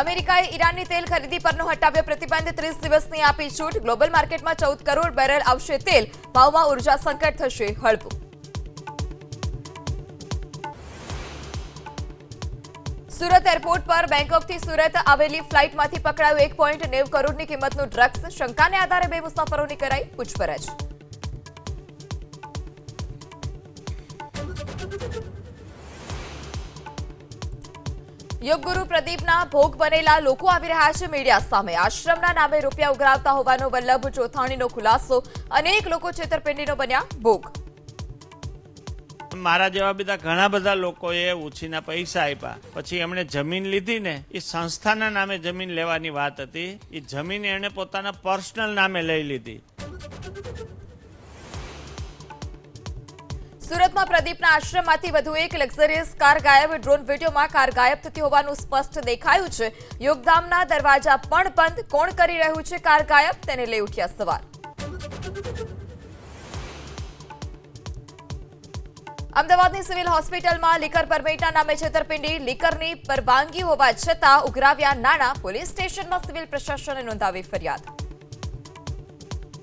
અમેરિકાએ ઈરાનની તેલ ખરીદી પરનો હટાવ્યો પ્રતિબંધ, 30 દિવસની આપી છૂટ। ગ્લોબલ માર્કેટમાં 14 કરોડ બેરલ આવશે તેલ, ભાવમાં ઉર્જા સંકટ થશે હળવું। સુરત એરપોર્ટ પર બેંકોકથી સુરત આવેલી ફ્લાઇટમાંથી પકડાયું 1.90 કરોડની કિંમતનું ડ્રગ્સ। શંકાને આધારે 2 મુસાફરોની કરાઈ પૂછપરછ। યોગગુરુ પ્રદીપના ભોગ બનેલા લોકો આવી રહ્યા છે મીડિયા સામે। આશ્રમના નામે રૂપિયા ઉઘરાવતા હોવાનો વલ્લભ ચોથાણીનો ખુલાસો। અનેક લોકો છેતરપિંડીનો બન્યા ભોગ। મારા જેવા બીજા ઘણા બધા લોકોએ ઉછીના પૈસા આપ્યા, પછી એમણે જમીન લીધી ને, એ સંસ્થાના નામે જમીન લેવાની વાત હતી, એ જમીન એણે પોતાના પર્સનલ નામે લઈ લીધી। સુરતમાં પ્રદીપના આશ્રમમાંથી વધુ એક લક્ઝરિયસ કાર ગાયબ। ડ્રોન વિડીયોમાં કાર ગાયબ થતી હોવાનું સ્પષ્ટ દેખાયું છે। યોગધામના દરવાજા પણ બંધ। કોણ કરી રહ્યું છે કાર ગાયબ, તેને લઈ ઉઠ્યા સવાલ। અમદાવાદની સિવિલ હોસ્પિટલમાં લીકર પરમિટના નામે છેતરપિંડી। લીકરની પરવાનગી હોવા છતાં ઉઘરાવ્યા નાણાં। પોલીસ સ્ટેશનમાં સિવિલ પ્રશાસને નોંધાવી ફરિયાદ।